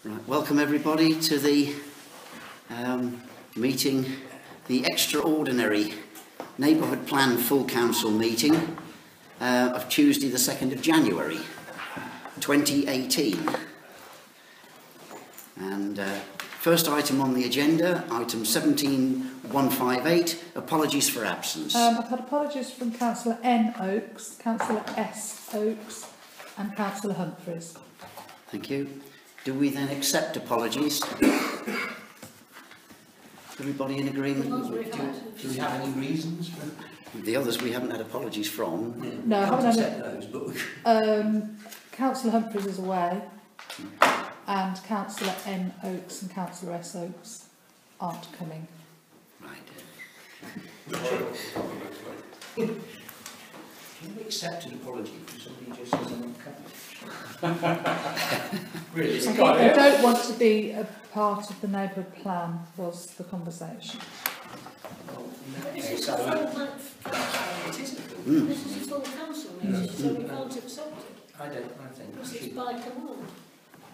Right, welcome everybody to the meeting, the extraordinary Neighbourhood Plan Full Council meeting of Tuesday the 2nd of January 2018. And first item on the agenda, item 17158, apologies for absence. I've had apologies from Councillor N Oakes, Councillor S Oakes and Councillor Humphreys. Thank you. Do we then accept apologies? Everybody in agreement? Do we have any reasons for the others we haven't had apologies from? No, I haven't accept those, but Councillor Humphreys is away and Councillor N Oakes and Councillor S Oakes aren't coming. Right. can we accept an apology from somebody who just says I'm not coming? Really? I think they don't want to be a part of the neighbourhood plan was the conversation. Well, in that This case, is a full it is. This is a full council meeting, so we can't accept it. I think Because it's by command.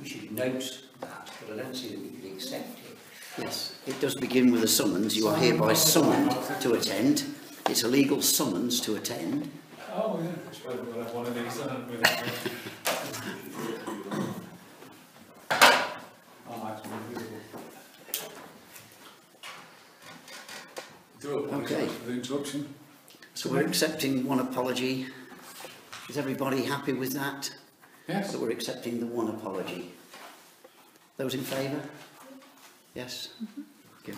we should note that, but I don't see that we could accept it. Yes, it does begin with a summons. You are hereby summoned to attend. It's a legal summons to attend. Oh, yeah, I suppose we'll have one of these, with Okay. For the interruption. So we're accepting one apology. Is everybody happy with that? Yes. So we're accepting the one apology. Those in favour? Yes. Good.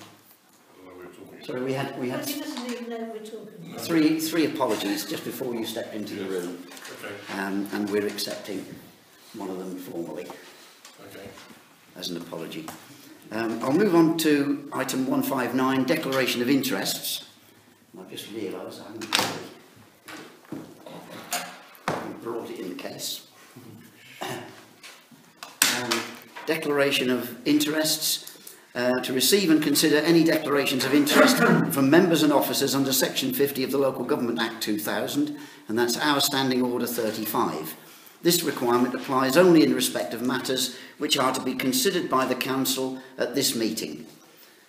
Sorry, we had He doesn't even know what we're talking about. three apologies just before you stepped into the room, and we're accepting one of them formally as an apology. I'll move on to item 159, declaration of interests. I've just realised I haven't brought it in the case. Declaration of interests. To receive and consider any declarations of interest from members and officers under Section 50 of the Local Government Act 2000, and that's our Standing Order 35. This requirement applies only in respect of matters which are to be considered by the Council at this meeting.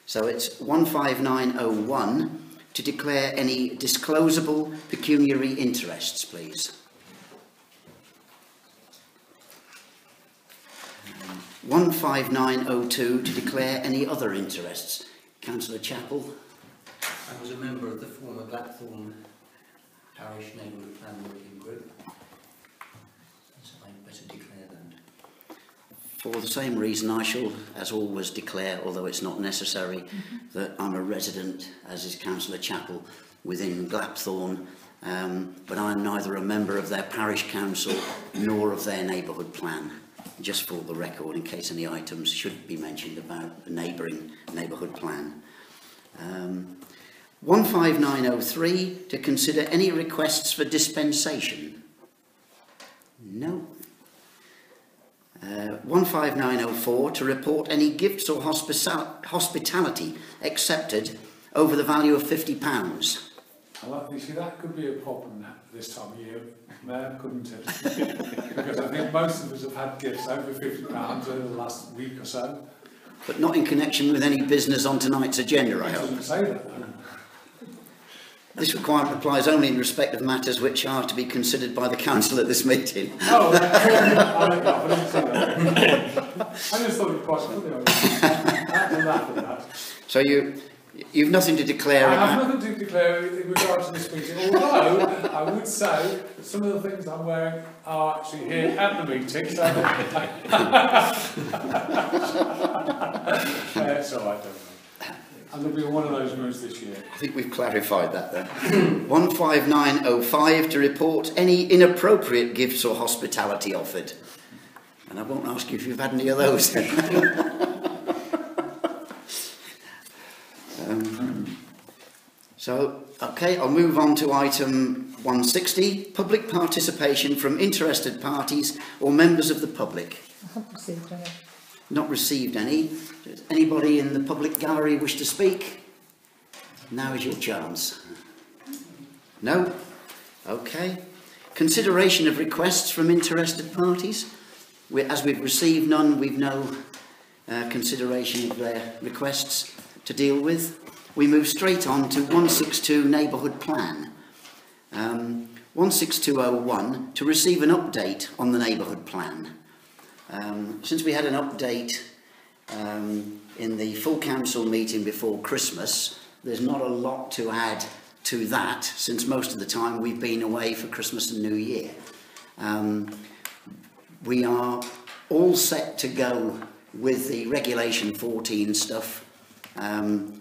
So it's 15901 to declare any disclosable pecuniary interests, please. 15902 to declare any other interests. Councillor Chappell. I was a member of the former Blackthorn Parish Neighbourhood Plan Working Group, so I'd better declare that. For the same reason, I shall, as always, declare, although it's not necessary, that I'm a resident, as is Councillor Chappell, within Glapthorne, but I'm neither a member of their parish council nor of their neighbourhood plan. Just for the record, in case any items should be mentioned about the neighbouring neighbourhood plan. 15903 to consider any requests for dispensation. No. 15904 to report any gifts or hospitality accepted over the value of £50. Well, you see, that could be a problem this time of year, Mayor, couldn't it? Because I think most of us have had gifts over £50 over the last week or so. But not in connection with any business on tonight's agenda, I I hope. didn't say that, though. This requirement applies only in respect of matters which are to be considered by the Council at this meeting. Oh, I didn't say that. I just thought it was quite funny. So you've nothing to declare I about... have nothing to declare in regard to this meeting, although I would say that some of the things I'm wearing are actually here at the meeting, so... It's all right, don't worry. I'm going to be in one of those rooms this year. I think we've clarified that then. 15905 to report any inappropriate gifts or hospitality offered. And I won't ask you if you've had any of those. Okay, I'll move on to item 160, public participation from interested parties or members of the public. I haven't received any. Not received any. Does anybody in the public gallery wish to speak? Now is your chance. No? Okay. Consideration of requests from interested parties. As we've received none, we've no consideration of their requests to deal with. We move straight on to 162 Neighbourhood Plan. 16201 to receive an update on the Neighbourhood Plan. Since we had an update in the full council meeting before Christmas, there's not a lot to add to that, since most of the time we've been away for Christmas and New Year. We are all set to go with the Regulation 14 stuff,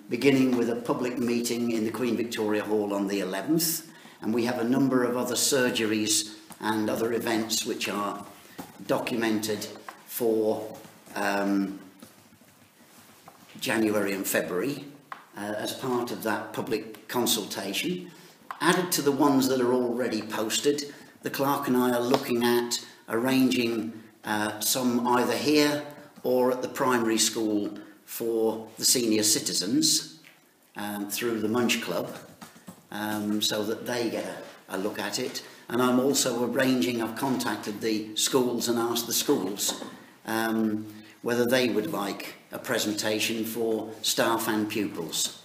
beginning with a public meeting in the Queen Victoria Hall on the 11th, and we have a number of other surgeries and other events which are documented for January and February as part of that public consultation. Added to the ones that are already posted, the clerk and I are looking at arranging some either here or at the primary school for the senior citizens through the Munch Club, so that they get a look at it. And I'm also arranging, I've contacted the schools and asked the schools whether they would like a presentation for staff and pupils.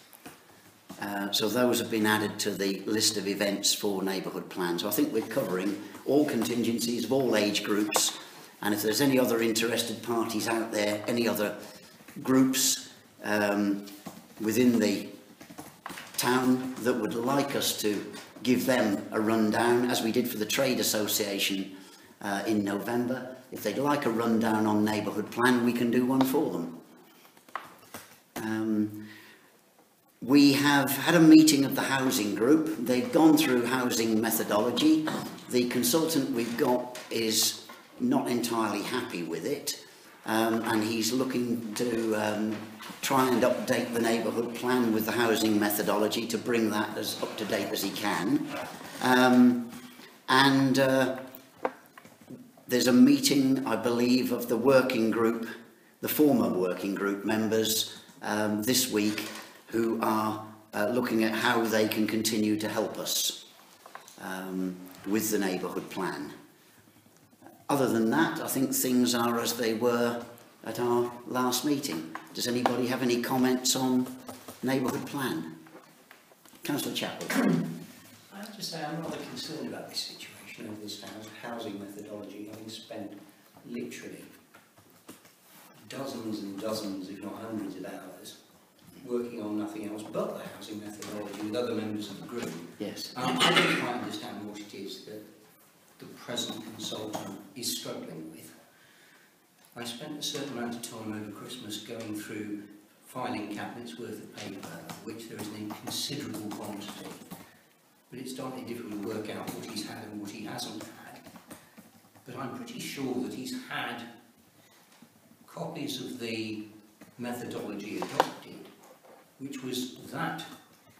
So those have been added to the list of events for neighbourhood plans. So I think we're covering all contingencies of all age groups, and if there's any other interested parties out there, any other groups within the town that would like us to give them a rundown, as we did for the Trade Association in November. If they'd like a rundown on neighbourhood plan, we can do one for them. We have had a meeting of the housing group. They've gone through housing methodology. The consultant we've got is not entirely happy with it, and he's looking to try and update the neighbourhood plan with the housing methodology to bring that as up to date as he can. There's a meeting, I believe, of the working group, the former working group members this week, who are looking at how they can continue to help us with the neighbourhood plan. Other than that, I think things are as they were at our last meeting. Does anybody have any comments on neighbourhood plan? Councillor Chappell. I have to say I'm rather concerned about this situation of this housing methodology, having spent literally dozens and dozens, if not hundreds of hours, working on nothing else but the housing methodology with other members of the group. Yes. I don't quite understand what it is that the present consultant is struggling with. I spent a certain amount of time over Christmas going through filing cabinets worth of paper, of which there is an inconsiderable quantity. But it's starting difficult to work out what he's had and what he hasn't had. But I'm pretty sure that he's had copies of the methodology adopted, which was that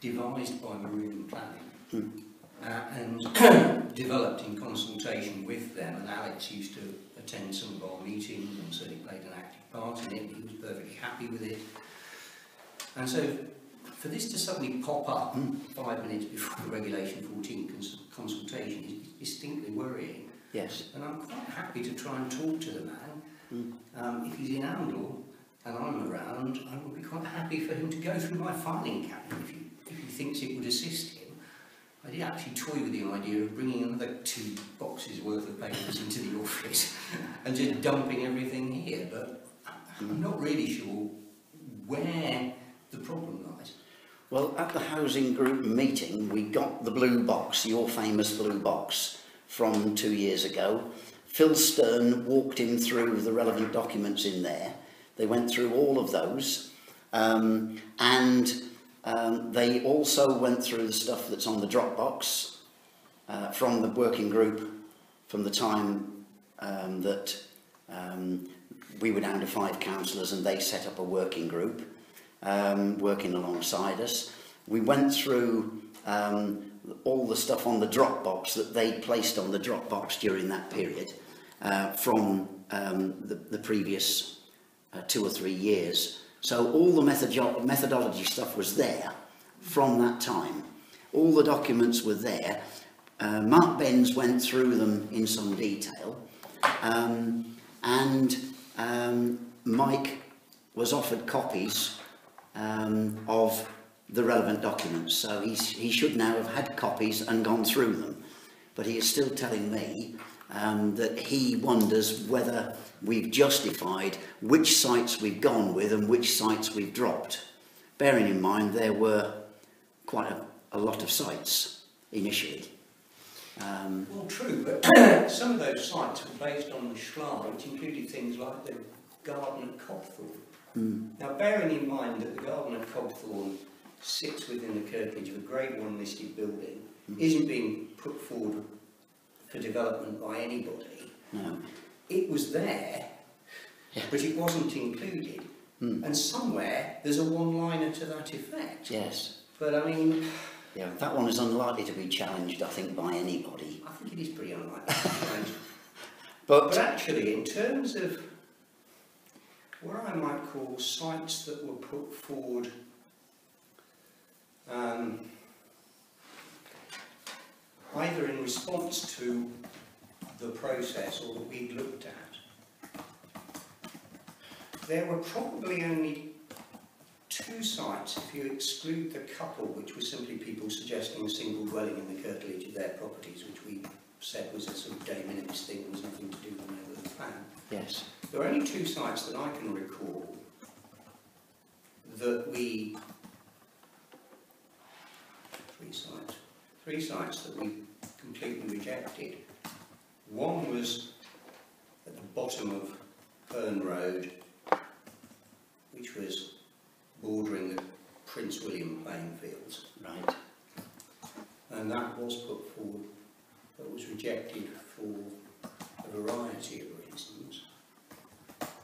devised by Meridian Planning and developed in consultation with them. And Alex used to attend some of our meetings and certainly played an active part in it. He was perfectly happy with it. And so for this to suddenly pop up 5 minutes before the Regulation 14 consultation is distinctly worrying. Yes. And I'm quite happy to try and talk to the man. If he's in Oundle and I'm around, I would be quite happy for him to go through my filing cabinet if he thinks it would assist him. I did actually toy with the idea of bringing another 2 boxes worth of papers into the office and just dumping everything here, but I'm not really sure where the problem lies. Well, at the housing group meeting, we got the blue box, your famous blue box, from 2 years ago. Phil Stern walked him through the relevant documents in there. They went through all of those, and they also went through the stuff that's on the Dropbox from the working group from the time that we were down to 5 councillors and they set up a working group working alongside us. We went through all the stuff on the Dropbox that they placed on the Dropbox during that period from the previous 2 or 3 years. So all the methodology stuff was there from that time. All the documents were there. Mark Benz went through them in some detail, and Mike was offered copies of the relevant documents, so he should now have had copies and gone through them. But he is still telling me that he wonders whether we've justified which sites we've gone with and which sites we've dropped. Bearing in mind there were quite a lot of sites initially. Well, true, but some of those sites were based on the Schlar, which included things like the garden at Cobthorne. Now, bearing in mind that the garden at Cobthorne sits within the curtilage of a Grade 1 listed building, isn't being put forward for development by anybody. No. It was there, Yeah. but it wasn't included. And somewhere there's a one-liner to that effect. Yes. But I mean, Yeah, that one is unlikely to be challenged, I think, by anybody. I think it is pretty unlikely to be changed. But But actually, in terms of what I might call sites that were put forward either in response to the process or that we'd looked at, there were probably only 2 sites, if you exclude the couple, which were simply people suggesting a single dwelling in the curtilage of their properties, which we said was a sort of de minimis thing, was nothing to do with the plan. yes, There are only 2 sites that I can recall that we... 3 sites that we completely rejected. One was at the bottom of Herne Road, which was bordering the Prince William playing fields, right, and that was put forward, but was rejected for a variety of reasons.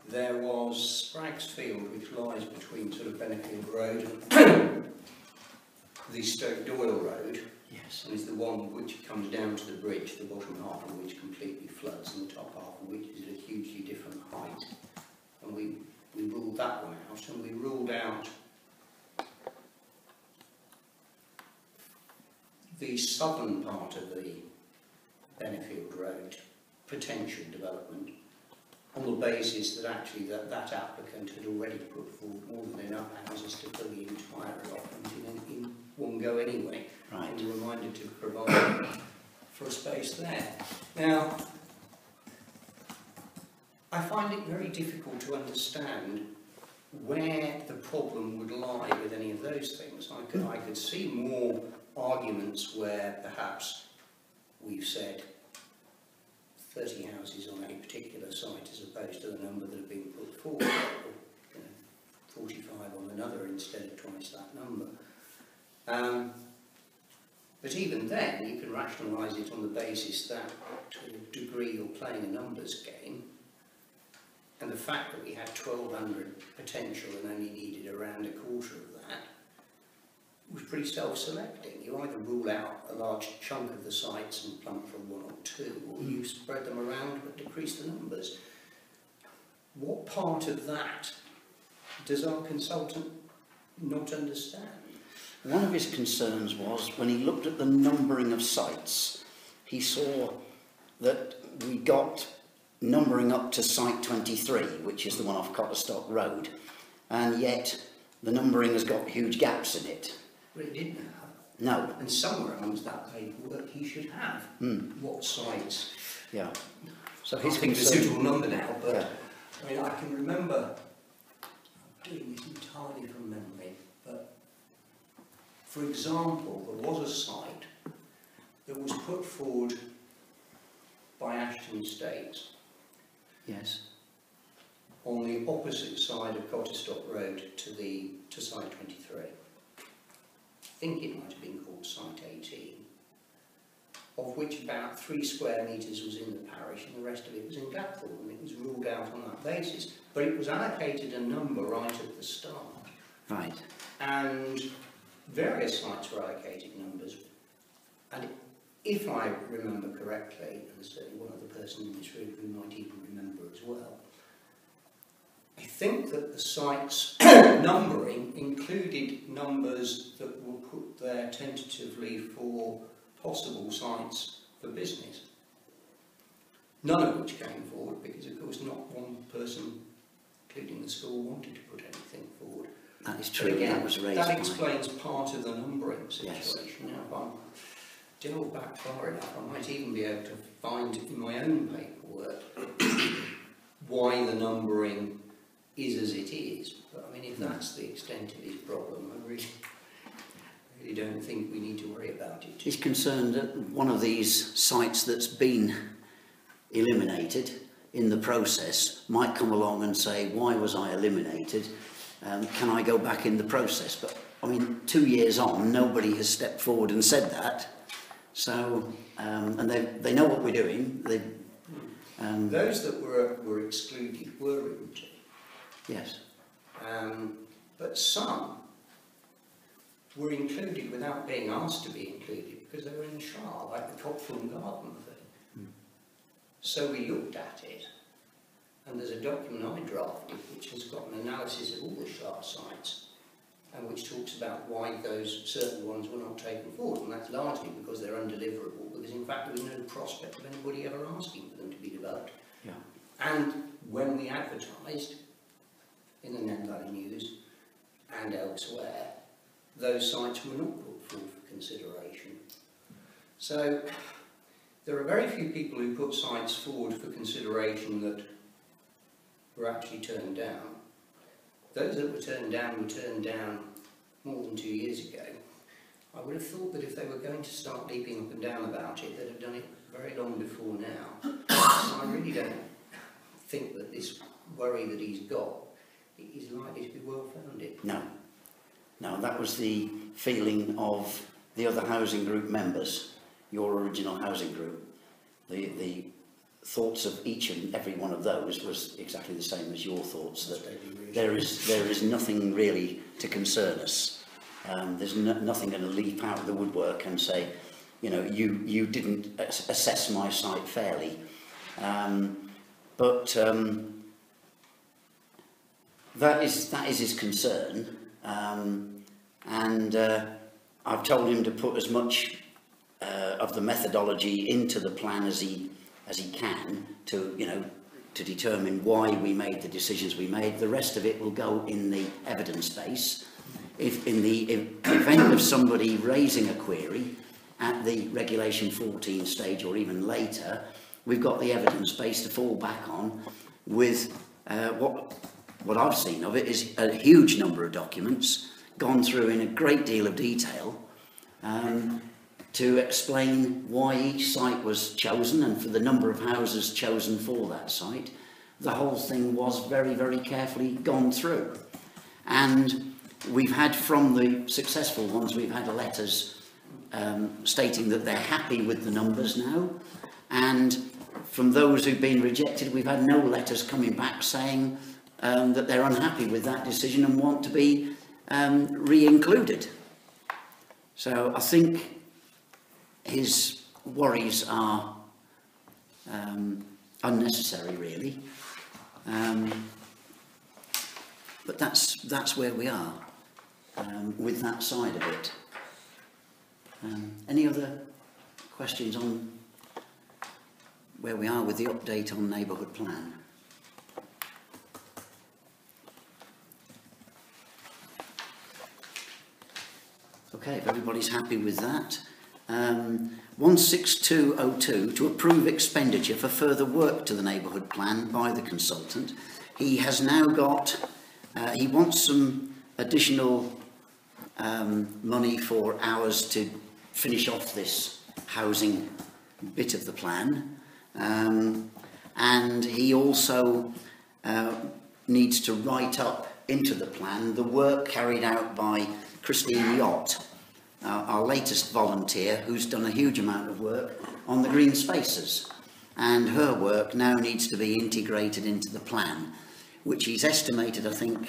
There was Spraggs Field, which lies between sort of Bennefield Road and the Stoke Doyle Road, yes, and is the one which comes down to the bridge, the bottom half of which completely floods, and the top half of which is at a hugely different height. And we ruled that one out, and we ruled out the southern part of the Bennefield Road potential development on the basis that actually that applicant had already put forward more than enough houses to fill the entire allotment in one go anyway. right. And we were reminded to provide for a space there. Now, I find it very difficult to understand where the problem would lie with any of those things. I could see more arguments where perhaps we've said 30 houses on a particular site as opposed to the number that have been put forward, or 45 on another instead of twice that number. But even then, you can rationalise it on the basis that, to a degree, you're playing a numbers game, and the fact that we had 1,200 potential and only needed around a quarter of that was pretty self-selecting. You either rule out a large chunk of the sites and plump for 1 or 2, or you spread them around but decrease the numbers. What part of that does our consultant not understand? One of his concerns was when he looked at the numbering of sites, he saw that we got numbering up to site 23, which is the one off Cotterstock Road, and yet the numbering has got huge gaps in it. Well, it didn't have. No. And somewhere amongst that paperwork he should have what sites. Yeah. So I his think a concern... suitable number now, but Yeah. I mean, I can remember doing this entirely from memory, but for example, there was a site that was put forward by Ashton Estates Yes. on the opposite side of Cotterstock Road to site 23. I think it might have been called site 18, of which about 3 square metres was in the parish and the rest of it was in Gapthorne, and it was ruled out on that basis. But it was allocated a number right at the start. Right. And various sites were allocated numbers, and if I remember correctly, and certainly one other person in this room who might even remember as well, I think that the sites numbering included numbers that were put there tentatively for possible sites for business. None of which came forward because, of course, not one person including the school, wanted to put anything forward. That is But true. again, That was raised that by. explains part of the numbering Yes. situation. Now, if I delve back far enough, I might even be able to find in my own paperwork why the numbering is as it is. But I mean, if that's the extent of his problem, I really don't think we need to worry about it. He's concerned that one of these sites that's been eliminated in the process might come along and say, why was I eliminated? Can I go back in the process? But I mean, 2 years on, nobody has stepped forward and said that. So, and they know what we're doing. Those that were excluded were written. Yes. But some were included without being asked to be included because they were in trial, like the Copthorne Garden thing. So we looked at it, and there's a document I drafted which has got an analysis of all the Shard sites, and which talks about why those certain ones were not taken forward, and that's largely because they're undeliverable, because in fact there was no prospect of anybody ever asking for them to be developed. Yeah. And when we advertised in the Nant Valley News and elsewhere, those sites were not put forward for consideration. So there are very few people who put sites forward for consideration that were actually turned down. Those that were turned down more than 2 years ago. I would have thought that if they were going to start leaping up and down about it, they'd have done it very long before now. So I really don't think that this worry that he's got is likely to be well founded. No. No, that was the feeling of the other housing group members, your original housing group. The thoughts of each and every one of those was exactly the same as your thoughts, that there is nothing really to concern us. There's nothing going to leap out of the woodwork and say, you know, you didn't assess my site fairly. But that is his concern, and I've told him to put as much of the methodology into the plan as he can to, you know, to determine why we made the decisions we made. The rest of it will go in the evidence base. If in the event of somebody raising a query at the Regulation 14 stage or even later, we've got the evidence base to fall back on with what I've seen of it is a huge number of documents gone through in a great deal of detail to explain why each site was chosen and for the number of houses chosen for that site. The whole thing was very, very carefully gone through. And we've had, from the successful ones, we've had letters stating that they're happy with the numbers now. And from those who've been rejected, we've had no letters coming back saying that they're unhappy with that decision and want to be re-included. So I think his worries are unnecessary, really. But that's where we are with that side of it. Any other questions on where we are with the update on neighbourhood plan? Okay, if everybody's happy with that. 16202, to approve expenditure for further work to the neighbourhood plan by the consultant. He has now got, he wants some additional money for hours to finish off this housing bit of the plan. And he also needs to write up into the plan the work carried out by Christine Yott, our latest volunteer, who's done a huge amount of work on the green spaces, and her work now needs to be integrated into the plan, which he's estimated, I think,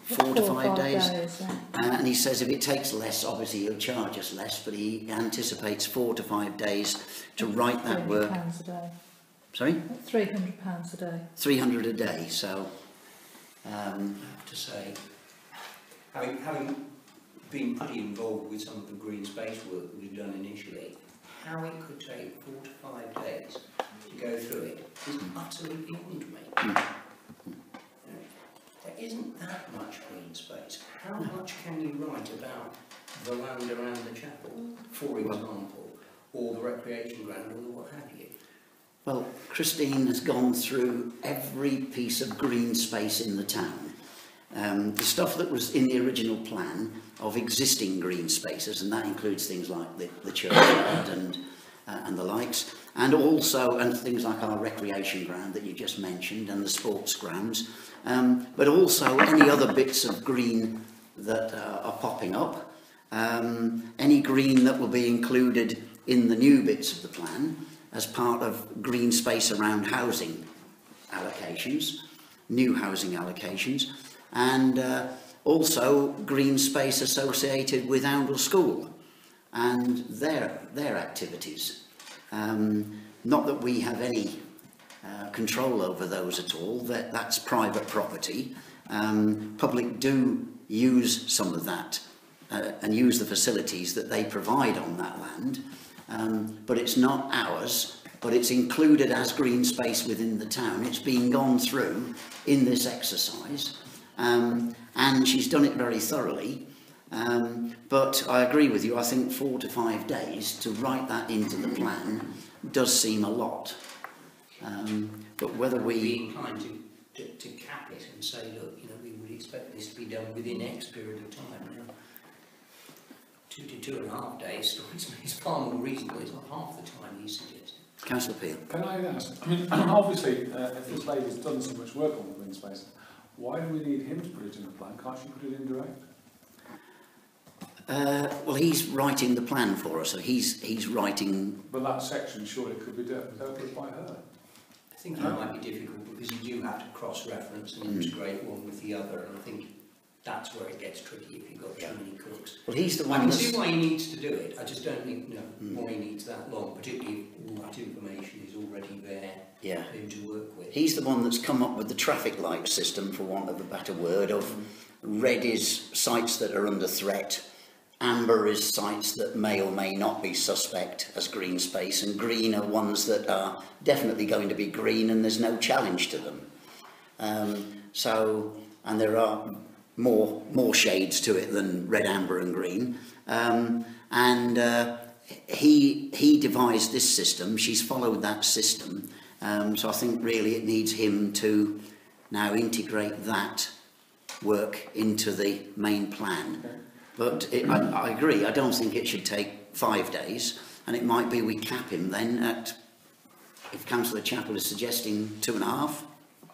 4 to 5 days. Yeah. And he says if it takes less, obviously he'll charge us less, but he anticipates 4 to 5 days to write that work. £300 a day. Sorry? £300 a day. 300 a day, so I have to say, having been pretty involved with some of the green space work that we've done initially, how it could take 4 to 5 days to go through it is utterly beyond me. isn't that much green space. How much can you write about the land around the chapel, for example, or the recreation ground, or what have you? Well, Christine has gone through every piece of green space in the town. The stuff that was in the original plan of existing green spaces, and that includes things like the churchyard and the likes, and things like our recreation ground that you just mentioned, and the sports grounds, but also any other bits of green that are popping up, any green that will be included in the new bits of the plan as part of green space around housing allocations, new housing allocations, and also green space associated with Oundle School and their activities. Not that we have any control over those at all, that's private property. Public do use some of that and use the facilities that they provide on that land, but it's not ours, but it's included as green space within the town. It's been gone through in this exercise, and she's done it very thoroughly. But I agree with you, I think 4 to 5 days to write that into the plan does seem a lot. But whether Would be we... inclined to cap it and say, look, you know, we would expect this to be done within X period of time. Now, 2 to 2.5 days strikes me as far more reasonable. It's not half the time you suggested. Councillor Peel. Can I ask, I mean, obviously, if this lady's done so much work on the green space, why do we need him to put it in the plan? Can't she put it in direct? Well, he's writing the plan for us, so he's writing... But that section surely could be dealt with by her. I think it might be difficult because you do have to cross-reference and integrate one with the other, and I think that's where it gets tricky if you've got too many cooks. Well, he's the I one can that's... see why he needs to do it, I just don't think, why he needs that long, particularly if all that information is already there for him to work with. He's the one that's come up with the traffic light system, for want of a better word, of red is sites that are under threat, amber is sites that may or may not be suspect as green space, and green are ones that are definitely going to be green and there's no challenge to them. And there are more shades to it than red, amber and green. He devised this system, she's followed that system, so I think really it needs him to now integrate that work into the main plan. But I agree, I don't think it should take 5 days, and it might be we cap him then at, if Councillor Chappell is suggesting 2.5.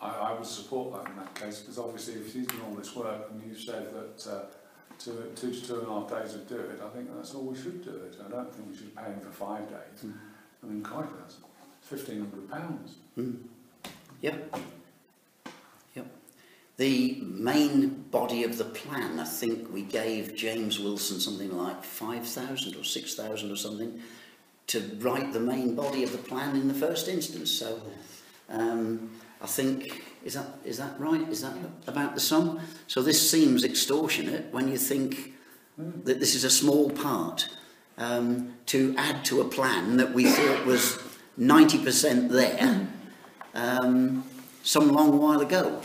I would support that in that case, because obviously if she's done all this work and you said that 2 to 2.5 days would do it, I think that's all we should do it. I don't think we should pay him for 5 days. I mean, quite that's £1,500. Yep. The main body of the plan, I think we gave James Wilson something like 5,000 or 6,000 or something to write the main body of the plan in the first instance. So I think, is that right? Is that about the sum? So this seems extortionate when you think that this is a small part to add to a plan that we thought was 90% there some long while ago.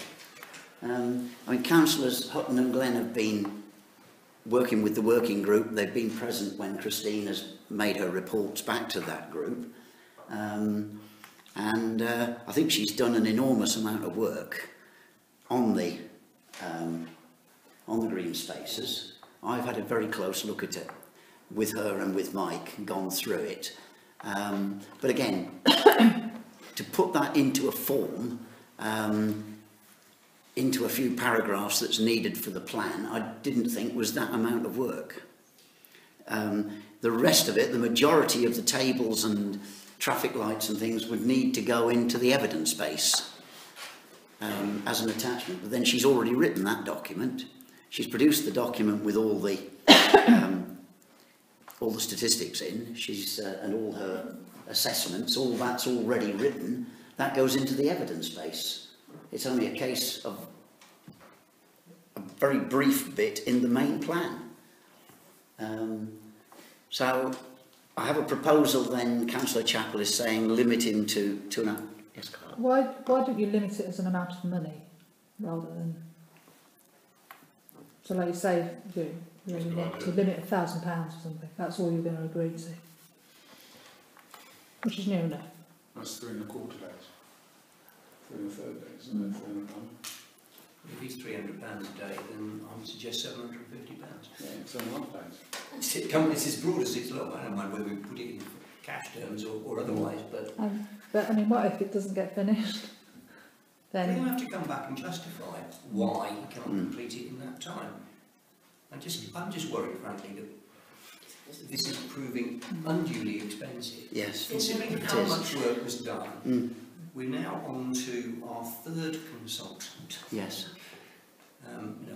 I mean, Councillors Hutton and Glenn have been working with the working group. They've been present when Christine has made her reports back to that group. I think she's done an enormous amount of work on the green spaces. I've had a very close look at it with her and with Mike, gone through it. But again, to put that into a form, into a few paragraphs that's needed for the plan, I didn't think was that amount of work. The rest of it, the majority of the tables and traffic lights and things would need to go into the evidence base as an attachment. But then she's already written that document. She's produced the document with all the statistics in. And all her assessments. All that's already written. That goes into the evidence base. It's only a case of a very brief bit in the main plan. So I have a proposal then, Councillor Chappell is saying, limit him to 2.5. Yes, Carl. Why don't you limit it as an amount of money rather than So like you say, you really need to limit £1,000 or something. That's all you're going to agree to. Which is near enough. That's 3 1/4 days. 3 1/3 days, isn't it? 3 1/4. If it's £300 a day, then I would suggest £750. Yeah, 7.5 days. It's as broad as it's long. I don't mind whether we put it in cash terms or otherwise, but But I mean, what if it doesn't get finished? then you Then, have to come back and justify why you can't complete it in that time. I'm just worried, frankly, that this is proving unduly expensive. Yes. Considering It how is. much work was done, Mm. we're now on to our third consultant. Yes.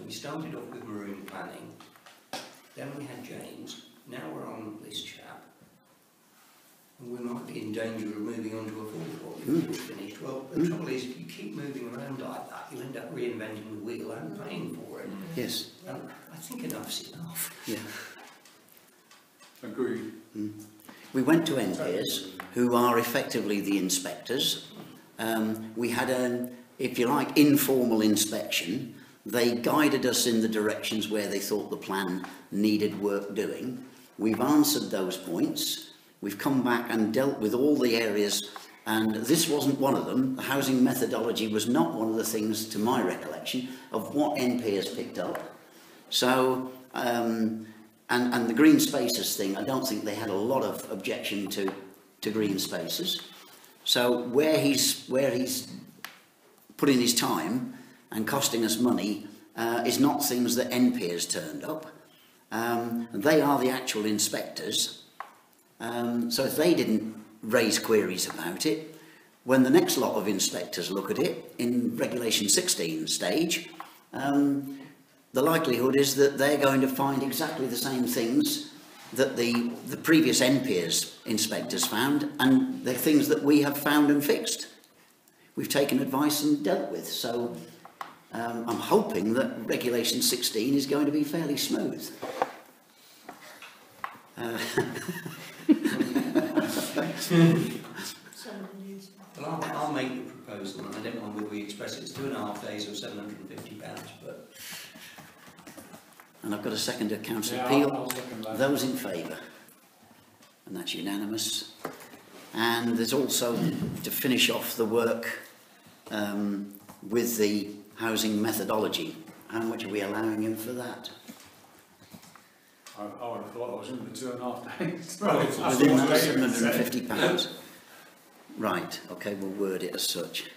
We started off with marine planning, then we had James, now we're on this chap, and we might be in danger of moving on to a fourth one before it's finished. Well, the trouble is, if you keep moving around like that, you end up reinventing the wheel and paying for it. Yes. And I think enough's enough. Yeah. Agreed. We went to NPIERS, who are effectively the inspectors. We had an, if you like, informal inspection. They guided us in the directions where they thought the plan needed work doing. We've answered those points. We've come back and dealt with all the areas, and this wasn't one of them. The housing methodology was not one of the things, to my recollection, of what NPIERS picked up. So, and the green spaces thing, I don't think they had a lot of objection to green spaces. So where he's putting his time and costing us money is not things that NPIERS turned up. They are the actual inspectors. So if they didn't raise queries about it, when the next lot of inspectors look at it in Regulation 16 stage, the likelihood is that they're going to find exactly the same things that the previous NPIERS inspectors found, and the things that we have found and fixed. We've taken advice and dealt with, so I'm hoping that Regulation 16 is going to be fairly smooth. Well, I'll make the proposal, and I don't mind whether we express it as 2.5 days or £750, but... And I've got a second to Councillor Yeah, Peel. I'll second that. Those in favour? And that's unanimous. And there's also, to finish off the work with the housing methodology. How much are we allowing him for that? I would have thought I was in the 2.5 days. Within that £750? Right, okay, we'll word it as such.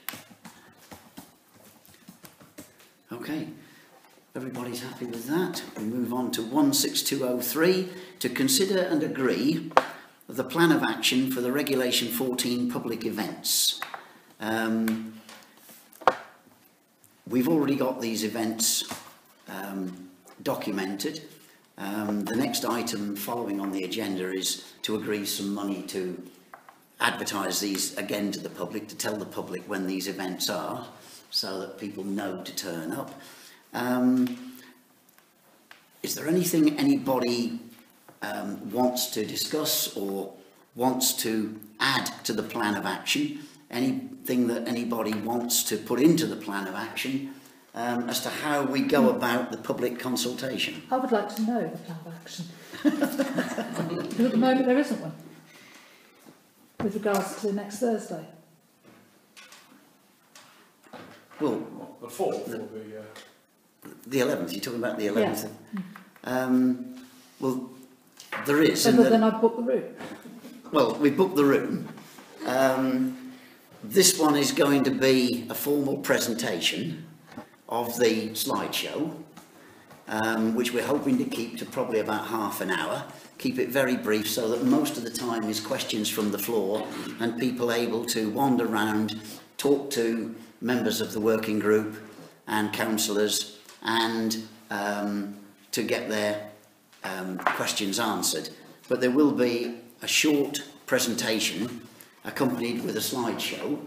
Okay, everybody's happy with that. We move on to 16203, to consider and agree the plan of action for the Regulation 14 public events. We've already got these events documented. The next item following on the agenda is to agree some money to advertise these again to the public, to tell the public when these events are, so that people know to turn up. Is there anything anybody wants to discuss or wants to add to the plan of action? Anything that anybody wants to put into the plan of action as to how we go about the public consultation? I would like to know the plan of action. Because at the moment there isn't one. With regards to next Thursday. Well, The 4th will be... the 11th, you're talking about the 11th? Yeah. Well, there is. Other than I've booked the route. Well, we booked the room. This one is going to be a formal presentation of the slideshow, which we're hoping to keep to probably about half an hour. Keep it very brief so that most of the time is questions from the floor and people able to wander around, talk to members of the working group and councillors, and to get their questions answered. But there will be a short presentation accompanied with a slideshow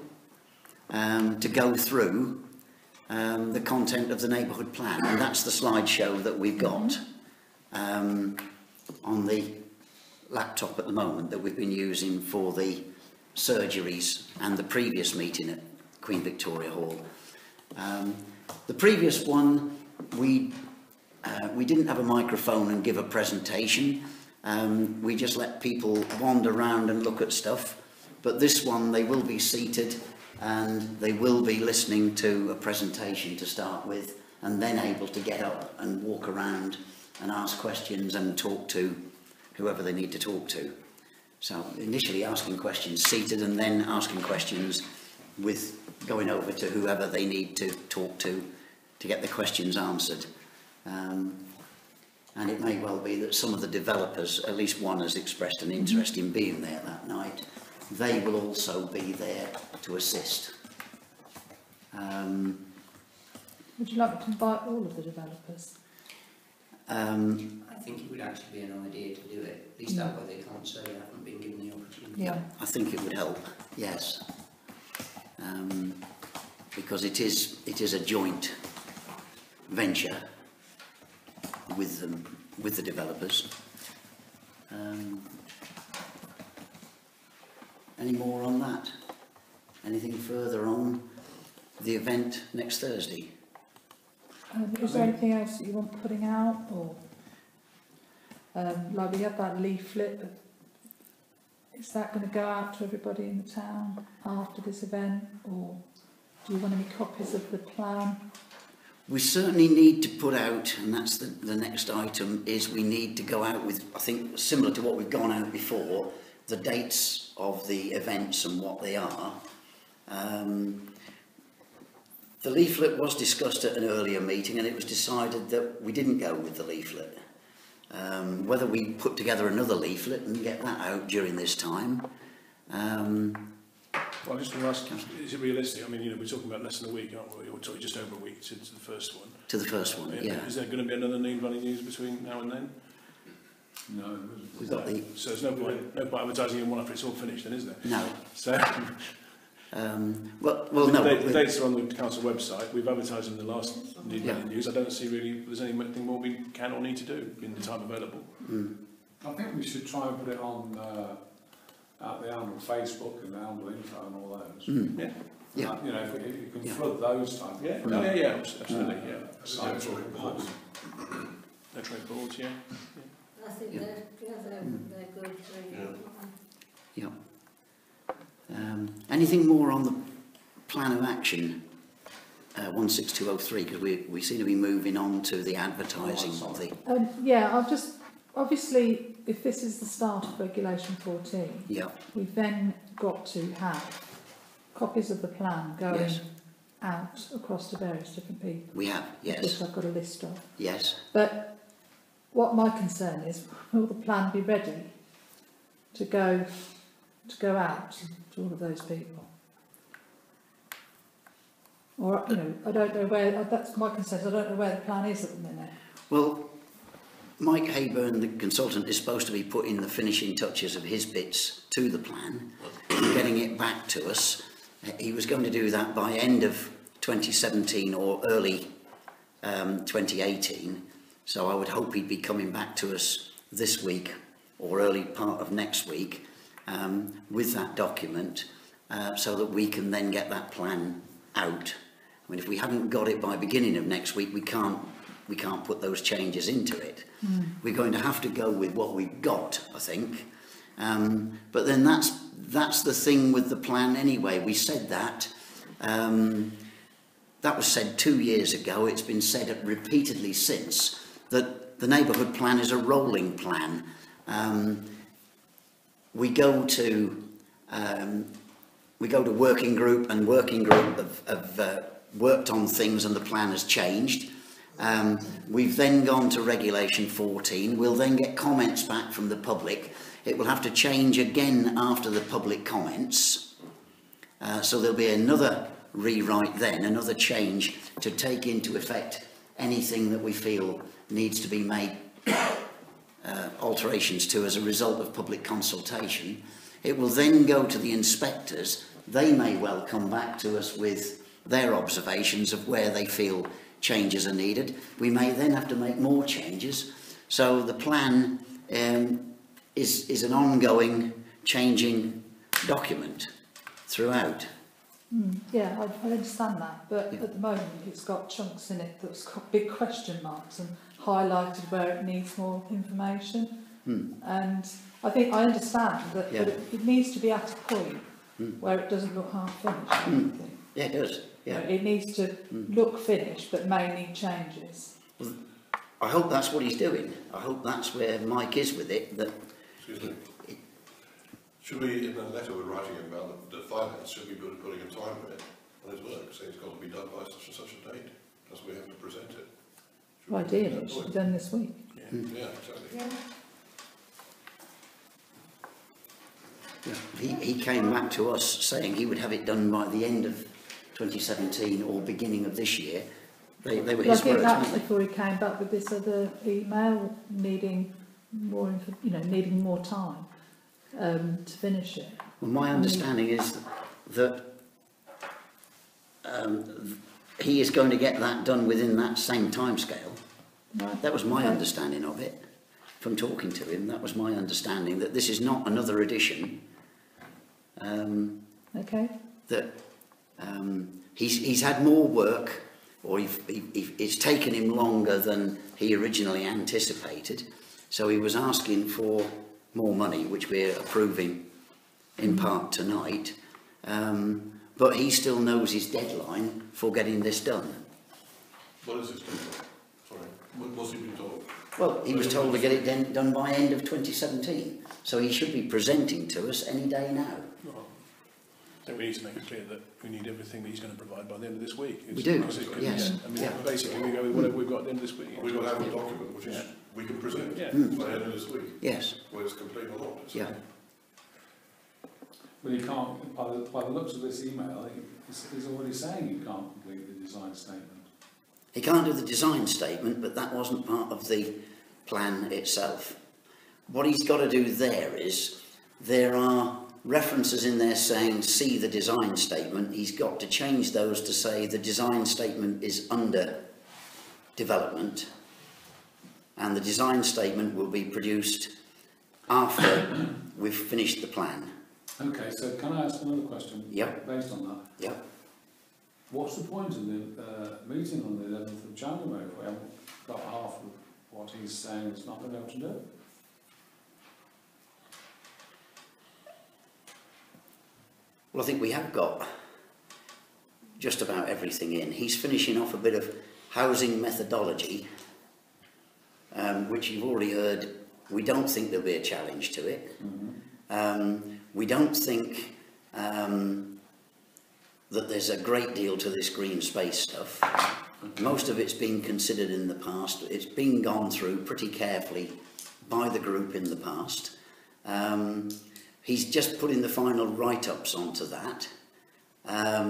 to go through the content of the neighbourhood plan, and that's the slideshow that we've got on the laptop at the moment that we've been using for the surgeries and the previous meeting at Queen Victoria Hall. The previous one we we didn't have a microphone and give a presentation. We just let people wander around and look at stuff. But this one, they will be seated and they will be listening to a presentation to start with, and then able to get up and walk around and ask questions and talk to whoever they need to talk to. So initially asking questions seated, and then asking questions with going over to whoever they need to talk to get the questions answered. And it may well be that some of the developers, at least one has expressed an interest in being there that night. They will also be there to assist. Would you like me to invite all of the developers? I think it would actually be an idea to do it. At least that way they can't say they haven't been given the opportunity. Yeah. I think it would help, yes. Because it is a joint venture with them, with the developers. Any more on that? Anything further on the event next Thursday? Is there anything else that you want putting out, or like we had that leaflet? Is that going to go out to everybody in the town after this event, or do you want any copies of the plan? We certainly need to put out, and that's the next item, is we need to go out with, I think, similar to what we've gone out before, the dates of the events and what they are. The leaflet was discussed at an earlier meeting, and it was decided that we didn't go with the leaflet. Whether we put together another leaflet and get that out during this time. Well, I just want to ask, is it realistic? I mean, you know, we're talking about less than a week, aren't we? We're talking just over a week to the first one. To the first one, yeah. Is there going to be another running news between now and then? No. We've got the... So there's no point advertising in one after it's all finished then, is there? No. So... well, no. The dates are on the council website. We've advertised in the last news. I don't see really there's anything more we can or need to do in the time available. I think we should try and put it on at the Oundle Facebook and the Oundle Info and all those. Yeah. You know, if you can flood those type of things. Yeah, absolutely, Sites or reports. No trade boards, yeah. I think they're good. Yeah. Anything more on the plan of action 16203, because we seem to be moving on to the advertising of the... Yeah, I've just, obviously, if this is the start of Regulation 14, we've then got to have copies of the plan going out across to various different people. We have, yes. Which I've got a list of. Yes. But what my concern is, will the plan be ready to go out to all of those people? Or, you know, I don't know where, that's my concern, I don't know where the plan is at the minute. Well, Mike Hayburn, the consultant, is supposed to be putting the finishing touches of his bits to the plan and getting it back to us. He was going to do that by end of 2017 or early 2018. So I would hope he'd be coming back to us this week or early part of next week with that document so that we can then get that plan out. I mean, if we haven't got it by beginning of next week, we can't put those changes into it. We're going to have to go with what we've got, I think. But then that's the thing with the plan anyway. We said that. That was said 2 years ago. It's been said repeatedly since that the neighbourhood plan is a rolling plan. We go to working group, and working group have worked on things, and the plan has changed. We've then gone to Regulation 14. We'll then get comments back from the public. It will have to change again after the public comments. So there'll be another rewrite then, another change to take into effect anything that we feel needs to be made alterations to as a result of public consultation. It will then go to the inspectors. They may well come back to us with their observations of where they feel changes are needed. We may then have to make more changes. So the plan is an ongoing changing document throughout. Yeah, I understand that, but Yeah. at the moment it's got chunks in it that's got big question marks and highlighted where it needs more information. And I think I understand that, Yeah. but it needs to be at a point where it doesn't look half finished. I think. Yeah, it does. Yeah. It needs to look finished, but may need changes. I hope that's what he's doing. I hope that's where Mike is with it. That Excuse me. Should we, in the letter we're writing about the finance, should we be putting a time limit on his work, saying it's got to be done by such and such a date? Because we have to present it. Should we Ideally, put it that should be point? done this week. Yeah, exactly. Yeah. he came back to us saying he would have it done by the end of 2017 or beginning of this year. They were But I his think words. that's weren't before he came back with this other email needing more, needing more time to finish it. they? Well, my understanding is that he is going to get that done within that same timescale. Right. That was my Okay. understanding of it. From talking to him, that was my understanding, that this is not another edition. Okay. That he's had more work, or it's taken him longer than he originally anticipated. So he was asking for more money, which we're approving in part tonight. But he still knows his deadline for getting this done. What is this deadline? Sorry, what's he been told? Well, he was told to get it done by end of 2017. So he should be presenting to us any day now. Well, I think we need to make it clear that we need everything that he's going to provide by the end of this week. We do, Because it could- yes. Yeah, I mean, Yeah. basically we go with whatever we've got at the end of this week. We've got to have a document which is, Yeah. we can present Yeah. by the end of this week, Yes, whether it's complete or not. It's- yeah. But he can't, by the looks of this email, he's already saying you can't complete the design statement. He can't do the design statement, but that wasn't part of the plan itself. What he's got to do there is, there are references in there saying see the design statement. He's got to change those to say the design statement is under development, and the design statement will be produced after we've finished the plan. Okay, so can I ask another question? Yep. Based on that? Yep. What's the point of the meeting on the 11th of January if we haven't got half of what he's saying he's not going to be able to do? Well, I think we have got just about everything in. He's finishing off a bit of housing methodology, which you've already heard. We don't think there'll be a challenge to it. We don't think that there's a great deal to this green space stuff. Most of it's been considered in the past. It's been gone through pretty carefully by the group in the past. He's just putting the final write-ups onto that. I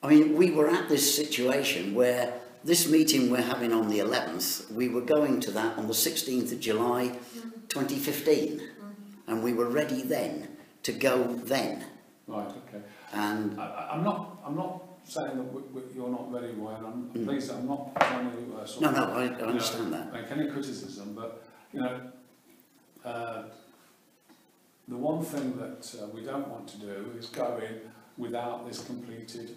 mean, we were at this situation where this meeting we're having on the 11th, we were going to that on the 16th of July 2015. And we were ready then to go then. Right, okay. And I'm not saying that you're not ready, Wayne. I'm pleased. I'm not trying to no, I understand that. make any criticism, but the one thing that we don't want to do is go in without this completed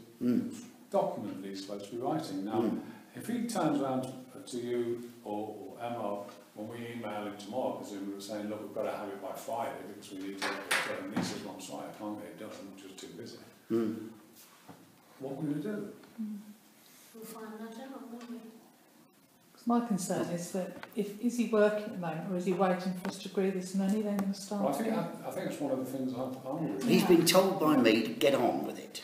document that he's supposed to be writing. Now, if he turns around to you or Emma when we email him tomorrow, presumably we're saying, look, we've got to have it by Friday because we need to get it done. And he says, well, I'm sorry, I can't get it done, I'm just too busy. What will you do? We'll find that out, won't we? 'Cause my concern is that is he working at the moment, or is he waiting for us to agree this money then going to start? Well, I think it's one of the things I'm with. he's been told by me to get on with it.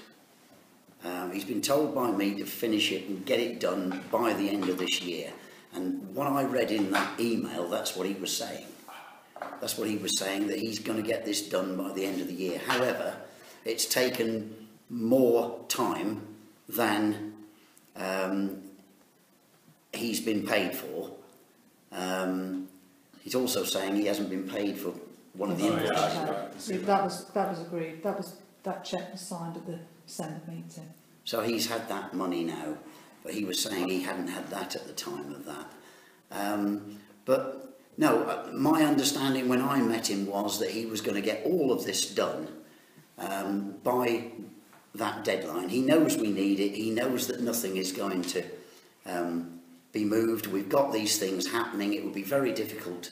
He's been told by me to finish it and get it done by the end of this year. And what I read in that email, that's what he was saying. That's what he was saying, that he's going to get this done by the end of the year. However, it's taken more time than he's been paid for. He's also saying he hasn't been paid for one of the invoices. That was agreed. That cheque was signed at the December meeting. So he's had that money now, but he was saying he hadn't had that at the time of that. But no, my understanding when I met him was that he was going to get all of this done by that deadline. He knows we need it. He knows that nothing is going to be moved. We've got these things happening. It would be very difficult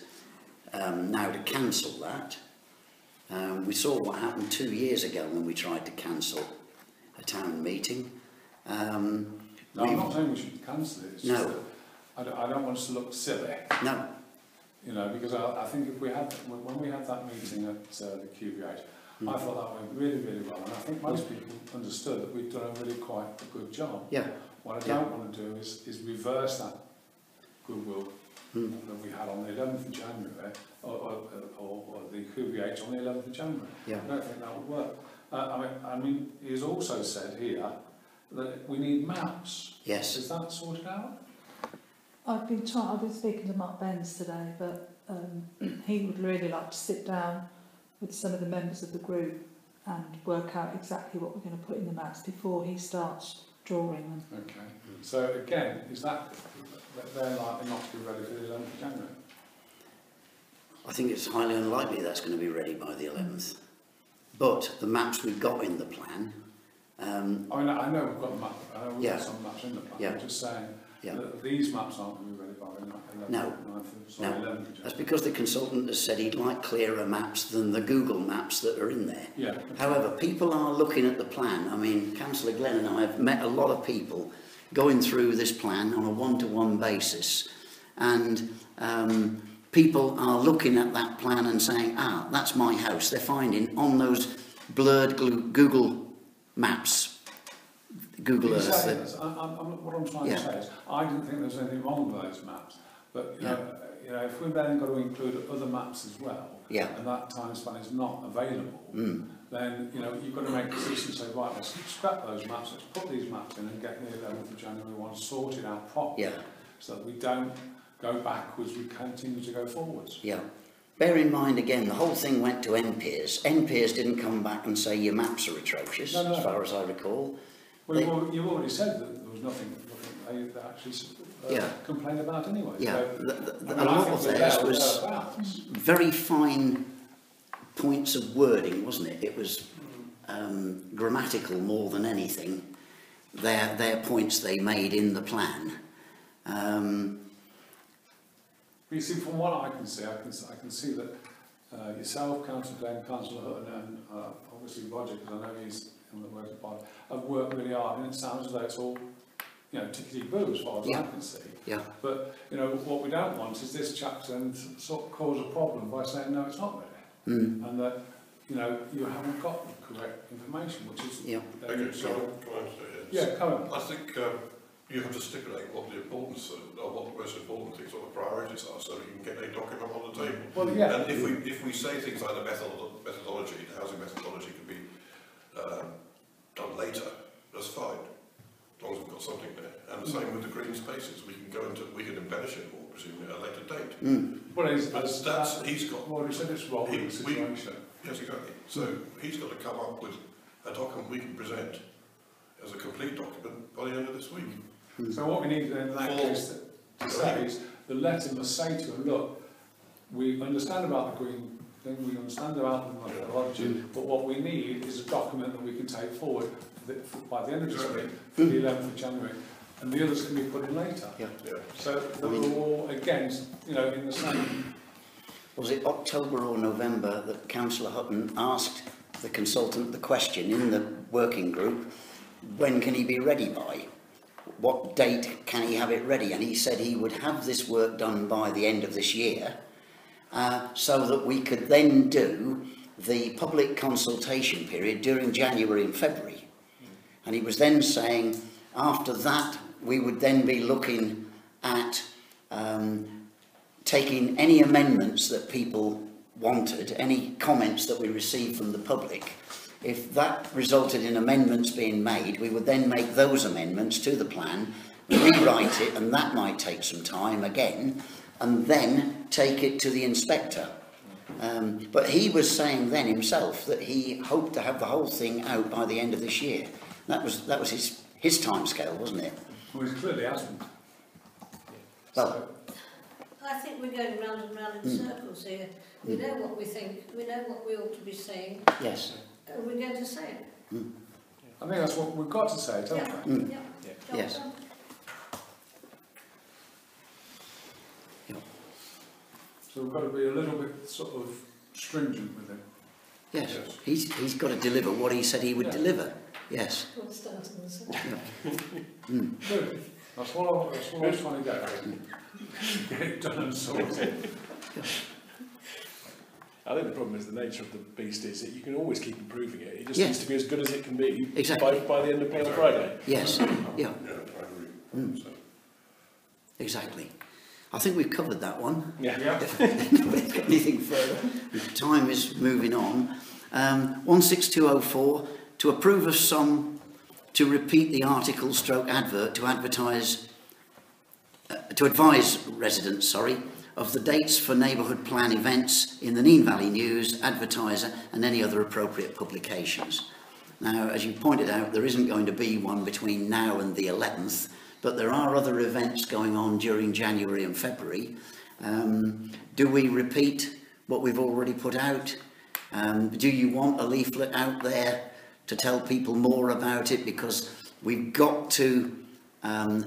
now to cancel that. We saw what happened 2 years ago when we tried to cancel a town meeting. No, I'm not saying we should cancel it. It's just that I don't want us to look silly. No. You know, because I think if we had, when we had that meeting at the QVH, I thought that went really, really well, and I think most people understood that we'd done a really quite a good job. Yeah. What I don't want to do is reverse that goodwill that we had on the 11th of January, or the QVH on the 11th of January. Yeah. I don't think that would work. I mean, he's also said here that we need maps. Yes. Is that sorted out? I've been speaking to Mark Benz today, but he would really like to sit down with some of the members of the group and work out exactly what we're going to put in the maps before he starts drawing them. Okay. So again, is that they're likely not to be ready for the 11th of January? I think it's highly unlikely that's going to be ready by the 11th. But the maps we've got in the plan... I mean, I know we've got the map. I know we've got some maps in the plan. Yeah. I'm just saying that these maps aren't going to be ready by the 11th of January. That's because the consultant has said he'd like clearer maps than the Google maps that are in there. Yeah. However, people are looking at the plan. I mean, Councillor Glenn and I have met a lot of people going through this plan on a one-to-one basis, and people are looking at that plan and saying, that's my house. They're finding on those blurred Google maps, Google Earth. What I'm trying to say is, I didn't think there was anything wrong with those maps, but you know, if we've then got to include other maps as well, and that time span is not available, then you've got to make a decision and say, right, let's scrap those maps, let's put these maps in and get the 11th of January one sorted out properly, so that we don't go backwards, we continue to go forwards. Yeah. Bear in mind again, the whole thing went to NPERS. NPERS didn't come back and say your maps are atrocious, as far as I recall. Well, you've already said that there was nothing they actually complained about anyway. Yeah, so, a lot of theirs was very fine points of wording, wasn't it? It was grammatical more than anything. Their points they made in the plan. You see, from what I can see, I can see that yourself, Councillor Glenn, Councillor Hutton, and obviously Roger, because I know he's in the working party, have worked really hard, and it sounds as though it's all, tickety-boo as far as I can see. Yeah. But what we don't want is this chap to sort of cause a problem by saying no, it's not ready, and that you haven't got the correct information, which is come on. I think you have to stipulate what the importance or what the most important things or the priorities are, so that you can get a document on the table. Well, and if we say things like the methodology, the housing methodology can be done later, that's fine, as long as we've got something there. And the same with the green spaces, we can embellish it more, presumably at a later date. Well, he's got. Well, he said it's wrong with the situation. Yes, exactly. So he's got to come up with a document we can present as a complete document by the end of this week. So what we need in that case to say is the letter must say to him, look, we understand about the green thing, we understand about the methodology, but what we need is a document that we can take forward by the end of this week for the 11th of January, and the others can be put in later. So that we're all, again, in the same... Was it October or November that Councillor Hutton asked the consultant the question in the working group, when can he be ready by? What date can he have it ready? And he said he would have this work done by the end of this year, so that we could then do the public consultation period during January and February. And he was then saying after that we would then be looking at taking any amendments that people wanted, any comments that we received from the public. If that resulted in amendments being made, we would then make those amendments to the plan, rewrite it, and that might take some time again, and then take it to the inspector. But he was saying then himself that he hoped to have the whole thing out by the end of this year. That was his timescale, wasn't it? Well, he clearly hasn't. Well, I think we're going round and round in circles here. We know what we think, we know what we ought to be saying. Yes. We're going to say it. I think that's what we've got to say, don't we? Yeah. Yeah. Yes. So we've got to be a little bit sort of stringent with him. Yes, he's got to deliver what he said he would deliver. Yes. We'll start on the side. Good. That's what I was trying to get at. Get it done and sorted. I think the problem is the nature of the beast is that you can always keep improving it. It just Yes. needs to be as good as it can be Exactly. by the end of play on Friday. Yes. Yeah. Yeah, I agree. So, Exactly. I think we've covered that one. Yeah. Anything further? Time is moving on. 16204 to approve of sum to repeat the article stroke advert to advertise to advise residents, of the dates for neighbourhood plan events in the Nene Valley News, Advertiser and any other appropriate publications. Now, as you pointed out, there isn't going to be one between now and the 11th, but there are other events going on during January and February. Do we repeat what we've already put out? Do you want a leaflet out there to tell people more about it? Because we've got to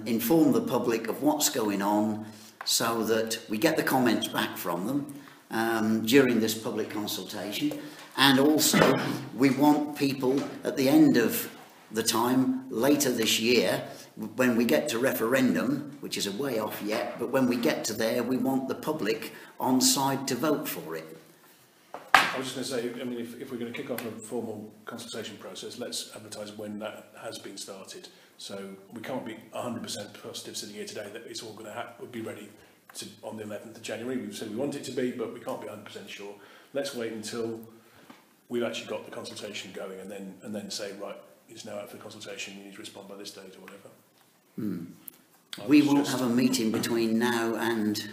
inform the public of what's going on so that we get the comments back from them during this public consultation. And also, we want people at the end of the time, later this year, when we get to referendum, which is a way off yet, but when we get to there, we want the public on side to vote for it. I was just going to say, I mean, if we're going to kick off a formal consultation process, let's advertise when that has been started. So we can't be 100% positive sitting here today that it's all going to be ready on the 11th of January. We've said we want it to be, but we can't be 100% sure. Let's wait until we've actually got the consultation going, and then say, right, it's now out for consultation, you need to respond by this date or whatever. We won't have a meeting between now and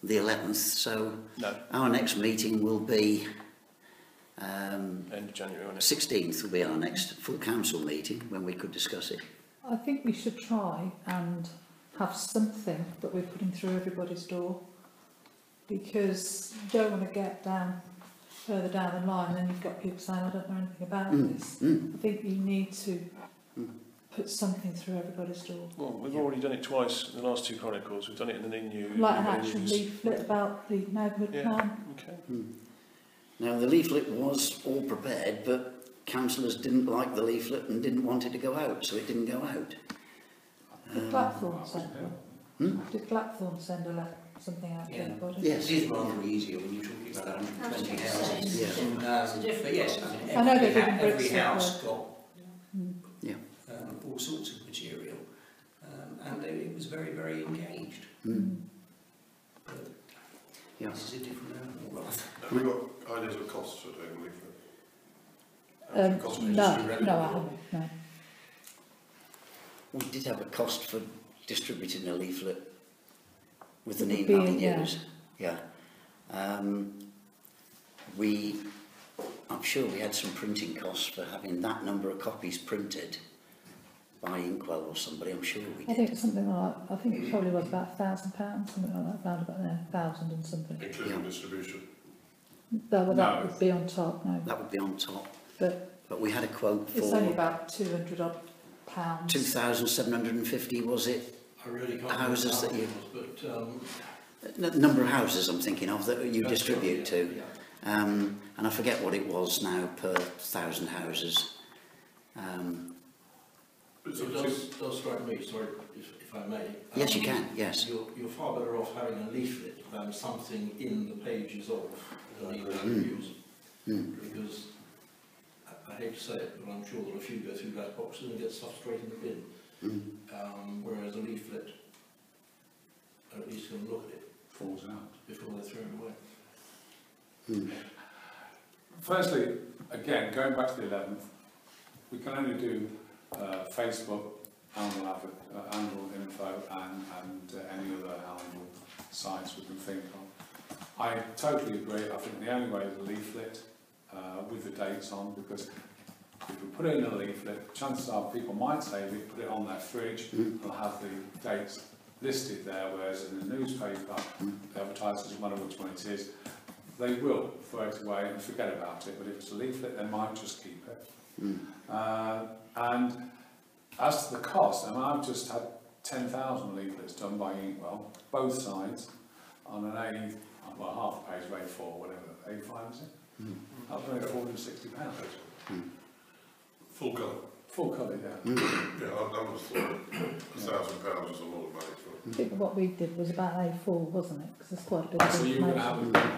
the 11th, so No. our next meeting will be End of January, won't it? 16th will be our next full council meeting when we could discuss it. I think we should try and have something that we're putting through everybody's door, because you don't want to get further down the line and then you've got people saying, I don't know anything about this. I think you need to put something through everybody's door. Well, we've already done it twice in the last two Chronicles. We've done it in the News. Like an actual leaflet about the neighbourhood plan. Okay. Now, the leaflet was all prepared, but councillors didn't like the leaflet and didn't want it to go out, so it didn't go out. Did Blackthorn send one? Did Blackthorn send something out to everybody? Yes. It is rather easier when you're talking about 120 houses. Yeah. But yes, I mean, I know they're giving every bricks house up, got Yeah. all sorts of material, and it was very, very engaged. But Yeah. this is a different animal, rather. have we got ideas of costs for doing a leaflet? No, I haven't, no. We did have a cost for distributing a leaflet with the Nene Be- Valley yeah. News. Yeah. I'm sure we had some printing costs for having that number of copies printed by Inkwell or somebody. I'm sure we I did. think something like, I think it probably was about £1,000, something like that, round about there, 1,000 and something. Including distribution. That No. would be on top, no. That would be on top. But we had a quote it's only for about £200 odd. 2,750, was it? I really can't Houses that you... but The number of houses I'm thinking of that you distribute to. And I forget what it was now per 1,000 houses. it does strike me, sorry if I may. Yes, you can, yes. You're far better off having a leaflet than something in the pages of the Nene Valley News. Because, I hate to say it, but I'm sure that a few go through black boxes and get stuff straight in the bin. Whereas a leaflet, at least can look at it Falls out. before they're thrown away. Firstly, again, going back to the 11th, we can only do Facebook, Anvil Info and any other Anvil sites we can think of. I totally agree. I think the only way is a leaflet with the dates on, because if we put it in a leaflet, chances are people might say we put it on their fridge, they'll have the dates listed there, whereas in the newspaper, the advertisers, doesn't matter which one it is, they will throw it away and forget about it. But if it's a leaflet, they might just keep it. And as to the cost, I mean, I've just had 10,000 leaflets done by Inkwell, both sides, on an half a page of A4, whatever, A5 is it? That was only £460. Full colour. Full colour, yeah. Yeah, I would have thought £1,000 was a lot of money for I think what we did was about A4, wasn't it? Because it's quite a bit of So you were going to information.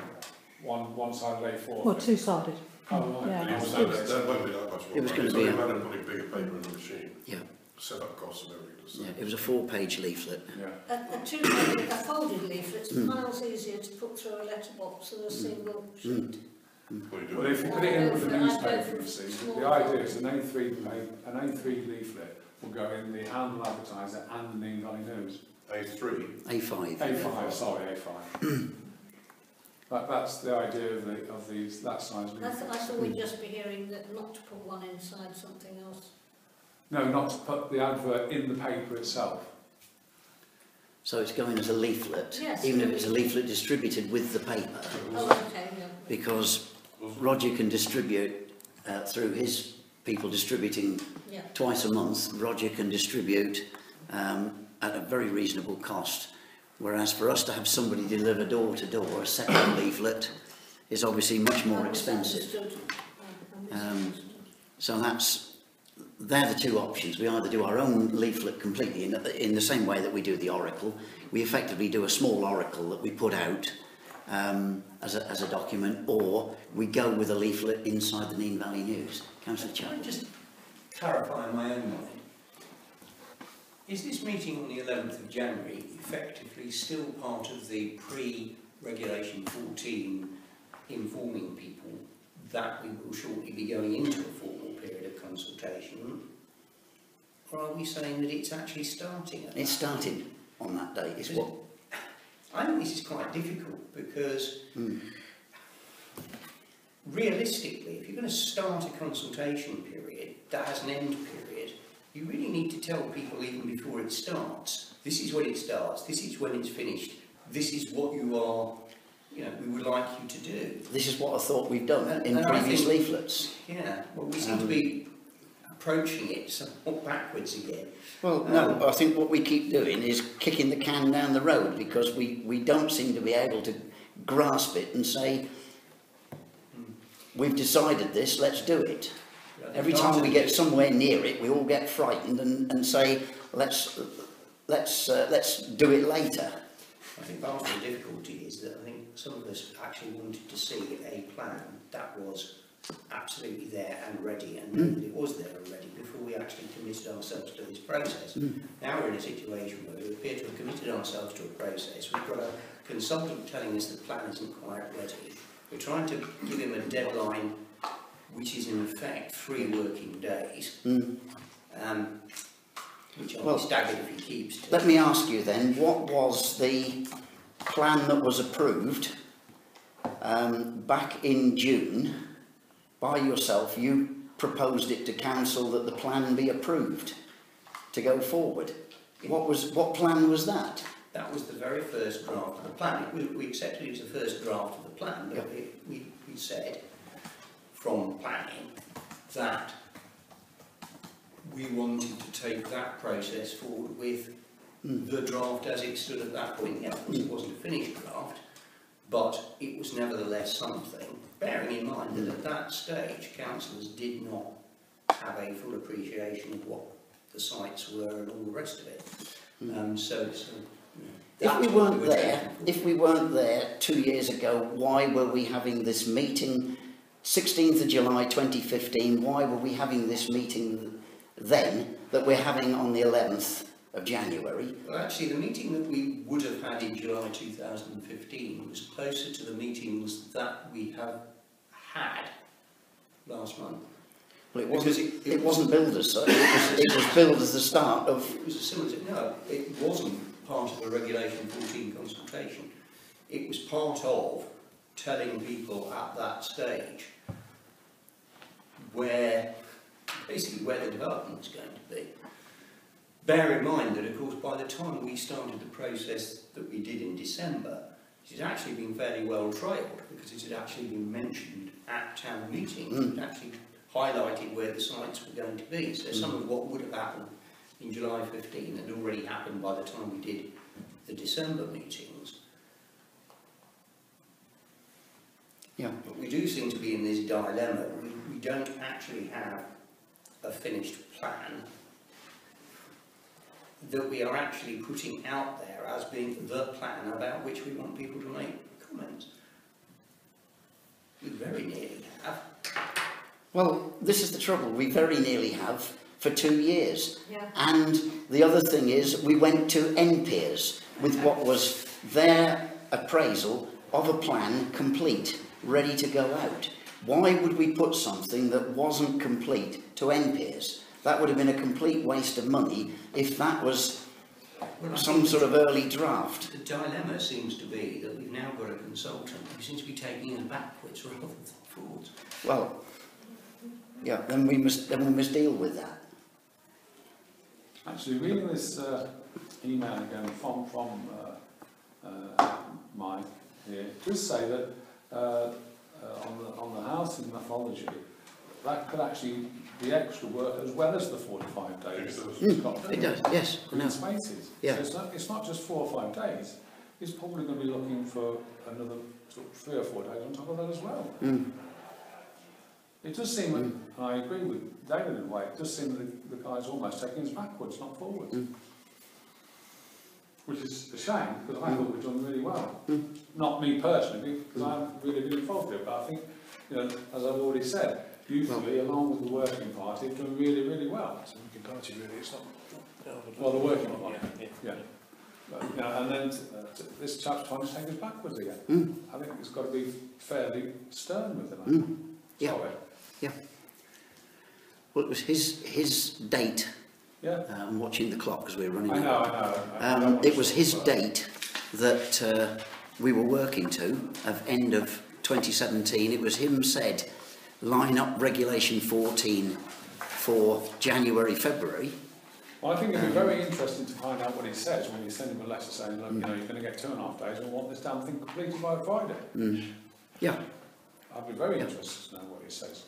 have one-sided A4? Well, two-sided. Oh, right. Yeah, it. it's That good. won't be that much more It was money. going to So be we've a- had to put bigger paper in the machine, Yeah, set up costs and everything. So. yeah. It was a 4-page leaflet. Yeah. A folded leaflet's miles easier to put through a letterbox than a single sheet. What are you doing? Well, if you put it in with the I go newspaper, for you see, small the idea is an A3 leaflet will go in the Annual Advertiser and the Nene Valley News. A3. A5. A5, sorry, A5. That's the idea of these that size I leaflets. thought we'd just be hearing that not to put one inside something else. No, not to put the advert in the paper itself. So it's going as a leaflet, Yes. even if it's a leaflet distributed with the paper, Oh, okay, yeah. because Roger can distribute through his people distributing Yeah. twice a month. Roger can distribute at a very reasonable cost, whereas for us to have somebody deliver door to door a second leaflet is obviously much more expensive. So they're the two options. We either do our own leaflet completely in the same way that we do the Oracle. We effectively do a small Oracle that we put out as a document, or we go with a leaflet inside the Nene Valley News. Councillor Can I Chapman. just clarify in my own mind? Is this meeting on the 11th of January effectively still part of the pre-Regulation 14 informing people that we will shortly be going into a formal period of consultation? Or are we saying that it's actually starting at It started on that date. It's what. I think this is quite difficult because realistically, if you're going to start a consultation period that has an end period, you really need to tell people even before it starts, this is when it starts, this is when it's finished, this is what you are, we would like you to do. This is what I thought we'd done in And I previous think- leaflets. Yeah, well, we seem to be approaching it somewhat backwards again. Well, no, I think what we keep doing is kicking the can down the road because we don't seem to be able to grasp it and say, we've decided this, let's do it. Every time we get somewhere near it, we all get frightened and say, let's do it later. I think part of the difficulty is that I think some of us actually wanted to see a plan that was absolutely there and ready, and knew that it was there and ready before we actually committed ourselves to this process. Now we're in a situation where we appear to have committed ourselves to a process. We've got a consultant telling us the plan isn't quite ready. We're trying to give him a deadline which is in effect 3 working days, which I'll be staggered if he keeps to. Let me ask you then, what was the plan that was approved back in June by yourself? You proposed it to council that the plan be approved to go forward. What plan was that? That was the very first draft of the plan. We accepted it as the first draft of the plan, but we said from planning that we wanted to take that process forward with the draft as it stood at that point. Yeah, of course it wasn't a finished draft, but it was nevertheless something, bearing in mind that at that stage councillors did not have a full appreciation of what the sites were and all the rest of it. If we weren't there 2 years ago, why were we having this meeting 16th of July 2015? Why were we having this meeting then that we're having on the 11th of January? Well, actually, the meeting that we would have had in July 2015 was closer to the meetings that we have had last month. Well, it wasn't billed as such. It was billed as the start of. It was a similar. No, it wasn't part of the Regulation 14 consultation. It was part of telling people at that stage where the development was going to be. Bear in mind that, of course, by the time we started the process that we did in December, it had actually been fairly well trailed because it had actually been mentioned at town meetings. It had actually highlighted where the sites were going to be. So some of what would have happened in July 15 had already happened by the time we did the December meetings. Yeah. But we do seem to be in this dilemma. We don't actually have a finished plan that we are actually putting out there as being the plan about which we want people to make comments. We very nearly have. Well, this is the trouble. We very nearly have for 2 years. Yeah. And the other thing is, we went to NPERS with what was their appraisal of a plan complete, ready to go out. Why would we put something that wasn't complete to NPERS? That would have been a complete waste of money if that was some sort of early draft. The dilemma seems to be that we've now got a consultant who seems to be taking us backwards rather than forwards. Well, yeah, then we must deal with that. Actually, reading this email again from Mike here, it does say that on the housing methodology, that could actually be extra work as well as the 45 days. It does, yes. Green spaces. Yeah. So it's not just 4 or 5 days. He's probably going to be looking for another sort of 3 or 4 days on top of that as well. It does seem, and I agree with David in a way, it does seem that the guy's almost taking us backwards, not forwards. Which is a shame, because I thought we'd done really well. Not me personally, because I haven't really been involved with it, but I think, you know, as I've already said, usually, along with the working party, have done really, really well. It's a working party, really. It's not. Well, the working party. Yeah. But, you know, and then this chap's trying to take us backwards again. I think it's got to be fairly stern with them. Yeah. Sorry. Yeah. Well, it was his date. Yeah. I'm watching the clock because we're running I out. know. It was his date that we were working to, of end of 2017. It was him said, line up Regulation 14 for January, February. Well, I think it'd be very interesting to find out what he says when you send him a letter saying, look, you know, you're going to get 2.5 days and we want this damn thing completed by Friday. Yeah. I'd be very interested to know what he says.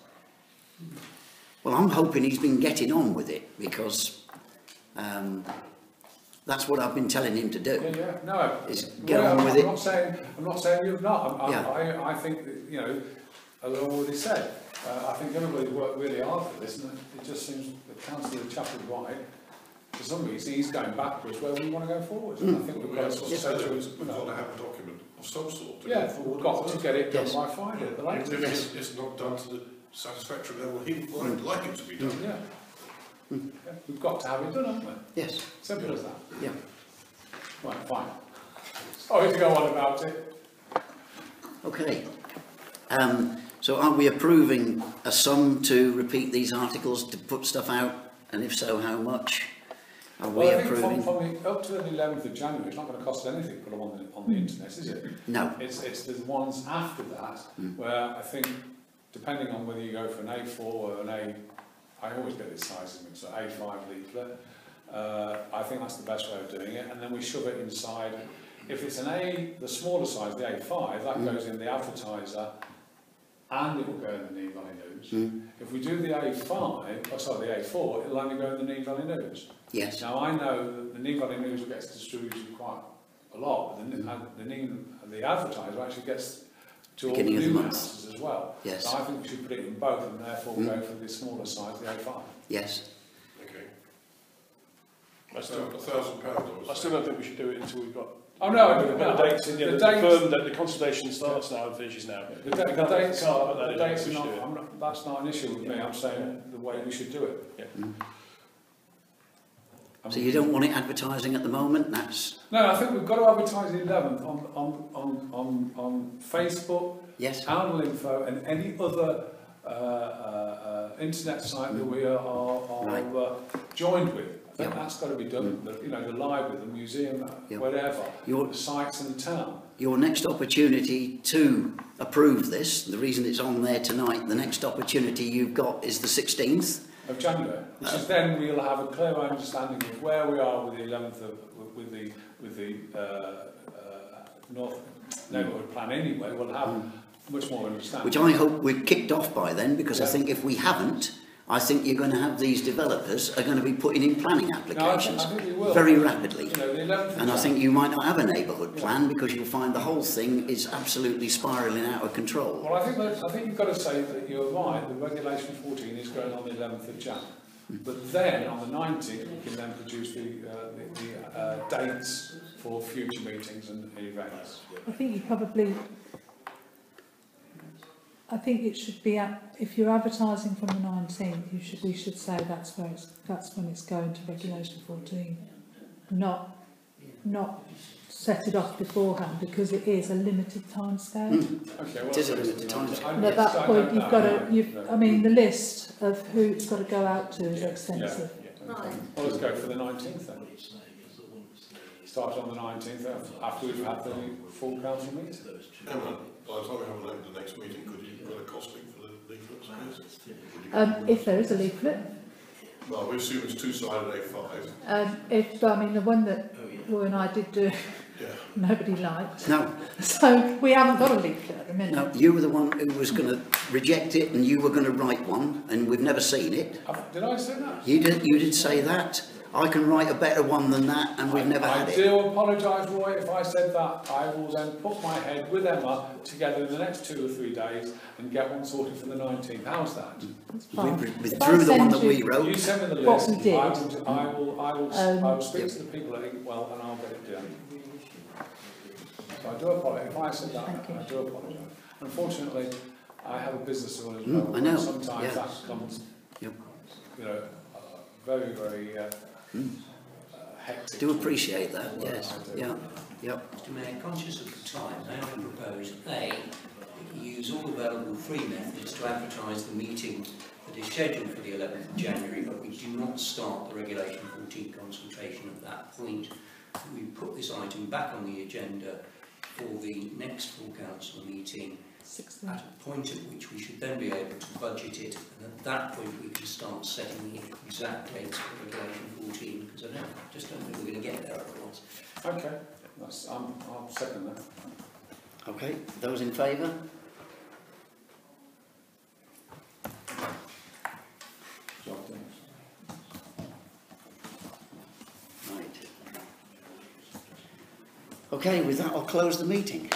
Well, I'm hoping he's been getting on with it because that's what I've been telling him to do. Yeah. No. Is get on with it. I'm not saying you've not. I think that, you know, as I've already said, I think everybody's worked really hard for this, and it just seems the Councillor Chappell White, for some reason, he's going backwards where we want to go forwards. And I think we've got to We've got to have a document of some sort to go forward. We've got to get it done by Friday at the latest. It's not done to the satisfactory level he would like it to be done. Yeah. We've got to have it done, haven't we? Yes. Simple as that. Yeah. Right, fine. Sorry to go on about it. Okay. So are we approving a sum to repeat these articles, to put stuff out, and if so, how much? Are we approving? From up to the 11th of January, it's not going to cost anything to put them on the internet, is it? No. It's the ones after that where I think, depending on whether you go for an A4 or an A, I always get this size, so A5 leaflet. I think that's the best way of doing it, and then we shove it inside. If it's an A, the smaller size, the A5, that goes in the advertiser, and it will go in the Nene Valley News. If we do the A5, the A4, it'll only go in the Nene Valley News. Yes. Now I know that the Nene Valley News gets distributed quite a lot, but the advertiser actually gets to all the newscasters as well. Yes. So I think we should put it in both, and therefore go for the smaller size, the A5. Yes. Okay. I still £1,000. I still don't think we should do it until we've got. Oh no, the dates in. The confirmed that the consultation starts now and finishes now. The dates are not. not. That's not an issue with me. I'm saying the way we should do it. Yeah. So you don't want it advertising at the moment? That's No, I think we've got to advertise the 11th on Facebook, yes. Townhall Info, and any other internet site that we are joined with. I think that's got to be done. You know, the library, the museum, whatever. The sites in the town. Your next opportunity to approve this, the reason it's on there tonight, the next opportunity you've got is the 16th. Of January, which is then we'll have a clear understanding of where we are with the 11th with the North Neighbourhood Plan anyway. We'll have much more understanding. Which I hope we're kicked off by then, because I think if we haven't, I think you're going to have these developers are going to be putting in planning applications I think we will. very rapidly. You know, the 11th And I think you might not have a neighbourhood plan, because you'll find the whole thing is absolutely spiralling out of control. Well, I think you've got to say that you're right. The regulation 14 is going on the 11th of Jan. But then on the 19th, we can then produce the dates for future meetings and events. I think you probably, I think it should be, if you're advertising from the 19th, we should say that's when it's going to regulation 14, not set it off beforehand, because it is a limited time scale. Okay, well, It is a limited time scale. And at that point, you've got to, I mean, the list of who it's got to go out to is extensive. Right. Well, let's go for the 19th then. Start on the 19th after we've had the full council meeting. Emma, by the time we have an next meeting, could you put a costing for the leaflets? If there is a leaflet. Well, we assume it's two-sided A5. I mean, the one that Roy and I did do, nobody liked. No. So we haven't got a leaflet at the minute. No, you were the one who was going to reject it, and you were going to write one, and we've never seen it. Did I say that? You did say that. I can write a better one than that, and we've never had it. I do apologise, Roy, if I said that. I will then put my head with Emma together in the next 2 or 3 days and get one sorted for the 19th. How's that? We withdrew the one that we wrote. You send me the What list. we did. I will speak to the people at Inkwell and I'll get it done. So I do apologise. If I said that, I do apologise. Unfortunately, I have a business to run as well. I know. Sometimes that comes, you know, very, very hectic. Do appreciate that, yes. Yeah. Mr Mayor, conscious of the time, may I propose A, that you use all available free methods to advertise the meeting that is scheduled for the 11th of January, but we do not start the Regulation 14 consultation at that point. We put this item back on the agenda for the next full council meeting at a point at which we should then be able to budget it, and at that point we can start setting the exact dates for Regulation 14, because I just don't think we're going to get there otherwise. Okay, I'll second that. Okay, those in favour? Right. Okay, with that I'll close the meeting.